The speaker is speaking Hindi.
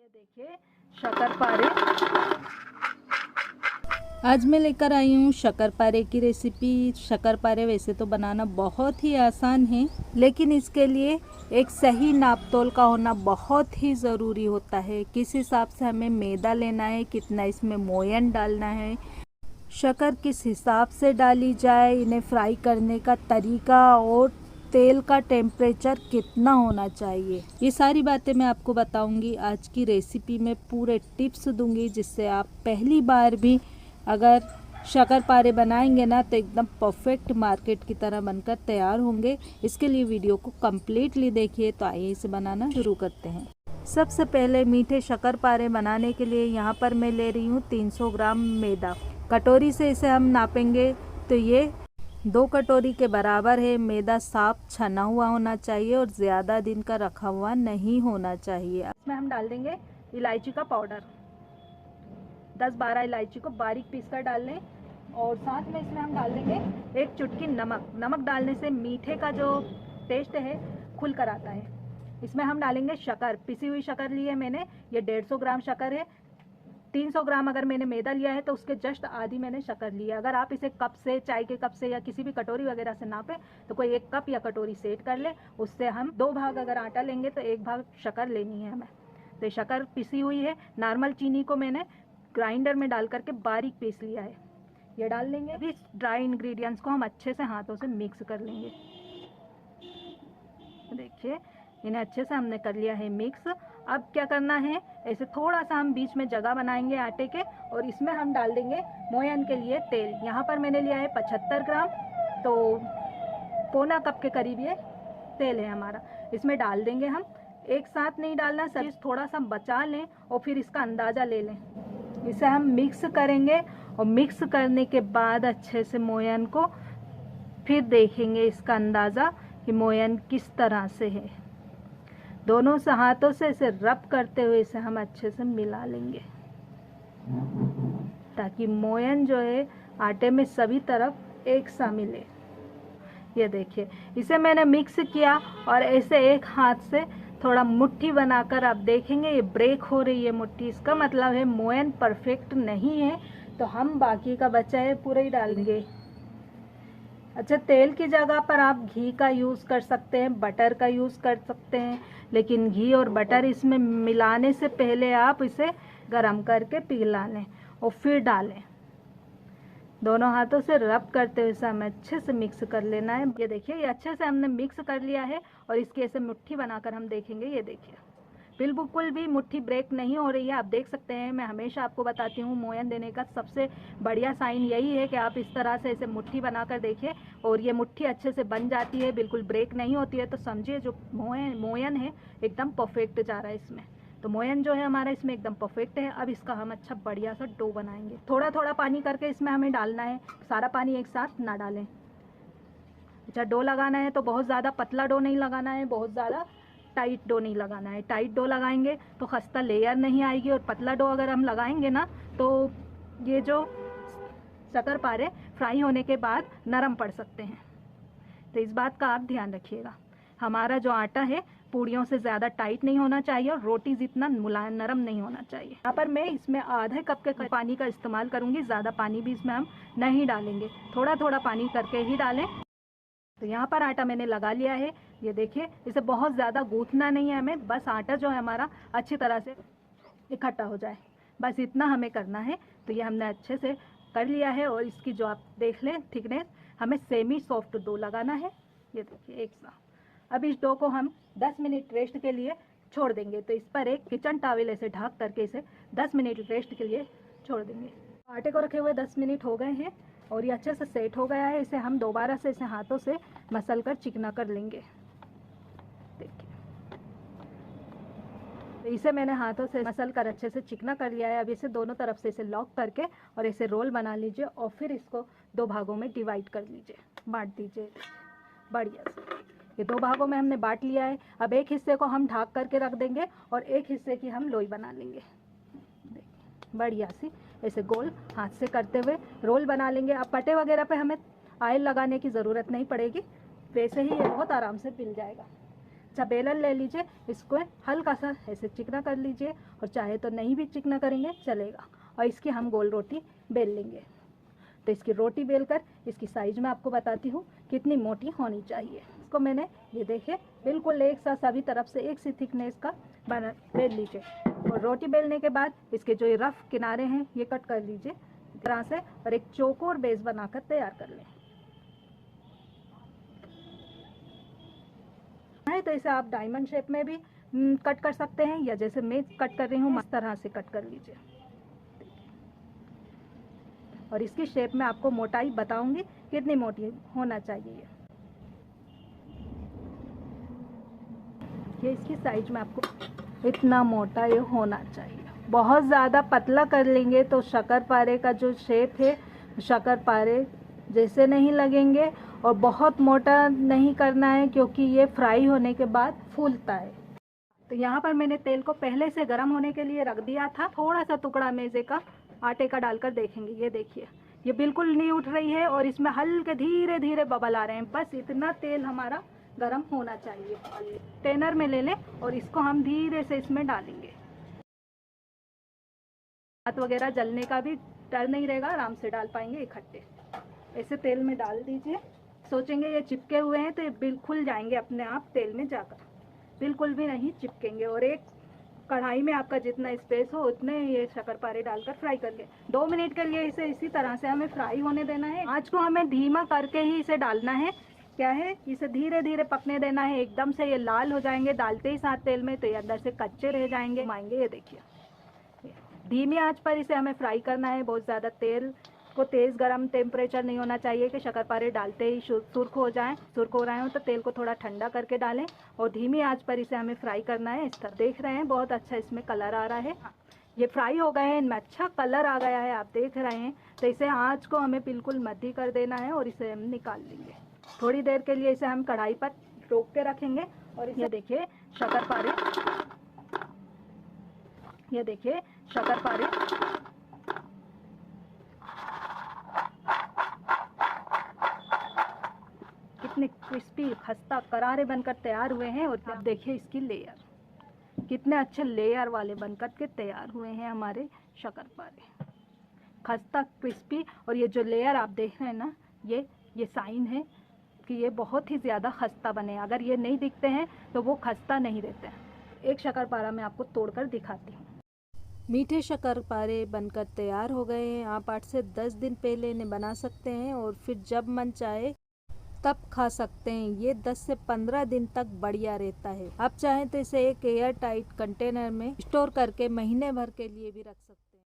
देखिए शक्करपारे। आज मैं लेकर आई हूँ शक्करपारे की रेसिपी। शक्करपारे वैसे तो बनाना बहुत ही आसान है, लेकिन इसके लिए एक सही नापतोल का होना बहुत ही ज़रूरी होता है। किस हिसाब से हमें मैदा लेना है, कितना इसमें मोयन डालना है, शक्कर किस हिसाब से डाली जाए, इन्हें फ्राई करने का तरीका और तेल का टेम्परेचर कितना होना चाहिए, ये सारी बातें मैं आपको बताऊंगी। आज की रेसिपी में पूरे टिप्स दूंगी, जिससे आप पहली बार भी अगर शक्करपारे बनाएंगे ना तो एकदम परफेक्ट मार्केट की तरह बनकर तैयार होंगे। इसके लिए वीडियो को कम्प्लीटली देखिए। तो आइए इसे बनाना शुरू करते हैं। सबसे पहले मीठे शक्करपारे बनाने के लिए यहाँ पर मैं ले रही हूँ 300 ग्राम मैदा। कटोरी से इसे हम नापेंगे तो ये 2 कटोरी के बराबर है। मैदा साफ छना हुआ होना चाहिए और ज़्यादा दिन का रखा हुआ नहीं होना चाहिए। इसमें हम डाल देंगे इलायची का पाउडर, 10-12 इलायची को बारीक पीस कर डाल लें। और साथ में इसमें हम डाल देंगे 1 चुटकी नमक। नमक डालने से मीठे का जो टेस्ट है खुल कर आता है। इसमें हम डालेंगे शक्कर, पिसी हुई शक्कर ली है मैंने, ये 150 ग्राम शक्कर है। 300 ग्राम अगर मैंने मैदा लिया है तो उसके जस्ट आधी मैंने शक्कर ली है। अगर आप इसे कप से, चाय के कप से या किसी भी कटोरी वगैरह से नापें तो कोई 1 कप या कटोरी सेट कर ले। उससे हम 2 भाग अगर आटा लेंगे तो 1 भाग शक्कर लेनी है हमें। तो शक्कर पिसी हुई है। नॉर्मल चीनी को मैंने ग्राइंडर में डाल करके बारीक पीस लिया है, ये डाल लेंगे। अभी ड्राई इंग्रेडिएंट्स को हम अच्छे से हाथों से मिक्स कर लेंगे। देखिए इन्हें अच्छे से हमने कर लिया है मिक्स। अब क्या करना है, ऐसे थोड़ा सा हम बीच में जगह बनाएंगे आटे के और इसमें हम डाल देंगे मोयन के लिए तेल। यहाँ पर मैंने लिया है 75 ग्राम, तो पौना कप के करीब ये तेल है हमारा। इसमें डाल देंगे हम, एक साथ नहीं डालना, सब थोड़ा सा बचा लें और फिर इसका अंदाज़ा ले लें। इसे हम मिक्स करेंगे और मिक्स करने के बाद अच्छे से मोयन को फिर देखेंगे इसका अंदाज़ा कि मोयन किस तरह से है। दोनों से हाथों से इसे रब करते हुए इसे हम अच्छे से मिला लेंगे, ताकि मोयन जो है आटे में सभी तरफ एक सा मिले। ये देखिए इसे मैंने मिक्स किया और ऐसे एक हाथ से थोड़ा मुट्ठी बनाकर आप देखेंगे ये ब्रेक हो रही है मुट्ठी। इसका मतलब है मोयन परफेक्ट नहीं है, तो हम बाकी का बचा है पूरा ही डालेंगे। अच्छा, तेल की जगह पर आप घी का यूज़ कर सकते हैं, बटर का यूज़ कर सकते हैं, लेकिन घी और बटर इसमें मिलाने से पहले आप इसे गरम करके पिघला लें और फिर डालें। दोनों हाथों से रब करते हुए इसे हमें अच्छे से मिक्स कर लेना है। ये देखिए ये अच्छे से हमने मिक्स कर लिया है और इसकी ऐसे मुट्ठी बनाकर हम देखेंगे। ये देखिए बिल्कुल भी मुट्ठी ब्रेक नहीं हो रही है, आप देख सकते हैं। मैं हमेशा आपको बताती हूँ मोयन देने का सबसे बढ़िया साइन यही है कि आप इस तरह से इसे मुट्ठी बनाकर देखिए और ये मुट्ठी अच्छे से बन जाती है, बिल्कुल ब्रेक नहीं होती है, तो समझिए जो मोयन है एकदम परफेक्ट जा रहा है इसमें। तो मोयन जो है हमारा इसमें एकदम परफेक्ट है। अब इसका हम अच्छा बढ़िया सा डो बनाएंगे। थोड़ा थोड़ा पानी करके इसमें हमें डालना है, सारा पानी एक साथ ना डालें। अच्छा, डो लगाना है तो बहुत ज़्यादा पतला डो नहीं लगाना है, बहुत ज़्यादा टाइट डो नहीं लगाना है। टाइट डो लगाएंगे तो खस्ता लेयर नहीं आएगी, और पतला डो अगर हम लगाएंगे ना तो ये जो शक्करपारे फ्राई होने के बाद नरम पड़ सकते हैं। तो इस बात का आप ध्यान रखिएगा। हमारा जो आटा है पूड़ियों से ज़्यादा टाइट नहीं होना चाहिए और रोटी जितना मुलायम नरम नहीं होना चाहिए। यहाँ पर मैं इसमें आधे कप के पानी का इस्तेमाल करूँगी, ज़्यादा पानी भी इसमें हम नहीं डालेंगे, थोड़ा थोड़ा पानी करके ही डालें। तो यहाँ पर आटा मैंने लगा लिया है। ये देखिए इसे बहुत ज़्यादा गूँथना नहीं है हमें, बस आटा जो है हमारा अच्छी तरह से इकट्ठा हो जाए, बस इतना हमें करना है। तो ये हमने अच्छे से कर लिया है और इसकी जो आप देख लें थिकनेस, हमें सेमी सॉफ्ट डो लगाना है। ये देखिए एक साथ। अब इस डो को हम 10 मिनट रेस्ट के लिए छोड़ देंगे। तो इस पर एक किचन टॉवल ऐसे ढक करके इसे 10 मिनट रेस्ट के लिए छोड़ देंगे। आटे को रखे हुए 10 मिनट हो गए हैं और ये अच्छे से सेट हो गया है। इसे हम दोबारा से इसे हाथों से मसल कर चिकना कर लेंगे। देखिए तो इसे मैंने हाथों से मसल कर अच्छे से चिकना कर लिया है। अब इसे दोनों तरफ से इसे लॉक करके और इसे रोल बना लीजिए और फिर इसको 2 भागों में डिवाइड कर लीजिए, बांट दीजिए बढ़िया से। ये 2 भागों में हमने बांट लिया है। अब एक हिस्से को हम ढक करके रख देंगे और एक हिस्से की हम लोई बना लेंगे। बढ़िया सी ऐसे गोल हाथ से करते हुए रोल बना लेंगे। अब पट्टे वगैरह पे हमें ऑयल लगाने की ज़रूरत नहीं पड़ेगी, वैसे ही ये बहुत आराम से पिल जाएगा। अच्छा बेलन ले लीजिए, इसको हल्का सा ऐसे चिकना कर लीजिए, और चाहे तो नहीं भी चिकना करेंगे चलेगा। और इसकी हम गोल रोटी बेल लेंगे। तो इसकी रोटी बेलकर इसकी साइज में आपको बताती हूँ कितनी मोटी होनी चाहिए। इसको मैंने ये देखिए बिल्कुल एक साथ सभी तरफ से एक सी थिकनेस का बना बेल लीजिए। और रोटी बेलने के बाद इसके जो ये रफ किनारे हैं ये कट कर लीजिए इस तरह से, और एक चौकोर बेस बनाकर तैयार कर लें। तो इसे आप डायमंड शेप में भी कट कर सकते हैं, या जैसे मैं कट कर रही हूँ इस तरह से कट कर लीजिए। और इसकी शेप में आपको मोटाई बताऊंगी कितनी मोटी होना चाहिए। ये इसकी साइज में आपको इतना मोटा ये होना चाहिए। बहुत ज़्यादा पतला कर लेंगे तो शक्करपारे का जो शेप है शक्करपारे जैसे नहीं लगेंगे, और बहुत मोटा नहीं करना है क्योंकि ये फ्राई होने के बाद फूलता है। तो यहाँ पर मैंने तेल को पहले से गर्म होने के लिए रख दिया था। थोड़ा सा टुकड़ा मैदे का आटे का डालकर देखेंगे। ये देखिए ये बिल्कुल नहीं उठ रही है, और इसमें हल्के धीरे धीरे बबल आ रहे हैं। बस इतना तेल हमारा गर्म होना चाहिए। टेनर में ले लें और इसको हम धीरे से इसमें डालेंगे। हाथ वगैरह जलने का भी डर नहीं रहेगा, आराम से डाल पाएंगे इकट्ठे। ऐसे तेल में डाल दीजिए। सोचेंगे ये चिपके हुए हैं तो ये बिल्कुल जाएंगे अपने आप तेल में जाकर, बिल्कुल भी नहीं चिपकेंगे। और एक कढ़ाई में आपका जितना स्पेस हो उतने ये शक्करपारे डालकर फ्राई करके 2 मिनट के लिए इसे इसी तरह से हमें फ्राई होने देना है। आँच को हमें धीमा करके ही इसे डालना है। क्या है, इसे धीरे धीरे पकने देना है। एकदम से ये लाल हो जाएंगे डालते ही साथ तेल में तो ये अंदर से कच्चे रह जाएंगे। ये देखिए धीमी आंच पर इसे हमें फ्राई करना है। बहुत ज़्यादा तेल को तेज़ गरम टेम्परेचर नहीं होना चाहिए कि शक्करपारे डालते ही सुर्ख हो जाएं। सुर्ख हो रहे हो तो तेल को थोड़ा ठंडा करके डालें, और धीमी आंच पर इसे हमें फ्राई करना है। इस तरह देख रहे हैं बहुत अच्छा इसमें कलर आ रहा है। ये फ्राई हो गए हैं, इनमें अच्छा कलर आ गया है, आप देख रहे हैं। तो इसे आँच को हमें बिल्कुल मध्य कर देना है और इसे हम निकाल लेंगे। थोड़ी देर के लिए इसे हम कढ़ाई पर रोक के रखेंगे। और इसे देखिए शक्करपारे, ये देखिए शक्करपारे कितने क्रिस्पी खस्ता करारे बनकर तैयार हुए हैं। और अब देखिए इसकी लेयर कितने अच्छे लेयर वाले बनकर के तैयार हुए हैं हमारे शक्करपारे, खस्ता क्रिस्पी। और ये जो लेयर आप देख रहे हैं ना, ये साइन है कि ये बहुत ही ज़्यादा खस्ता बने। अगर ये नहीं दिखते हैं तो वो खस्ता नहीं रहते हैं। एक शक्करपारा मैं आपको तोड़कर दिखाती हूँ। मीठे शक्करपारे बनकर तैयार हो गए हैं। आप 8 से 10 दिन पहले इन्हें बना सकते हैं और फिर जब मन चाहे तब खा सकते हैं। ये 10 से 15 दिन तक बढ़िया रहता है। आप चाहें तो इसे एक एयर टाइट कंटेनर में स्टोर करके महीने भर के लिए भी रख सकते हैं।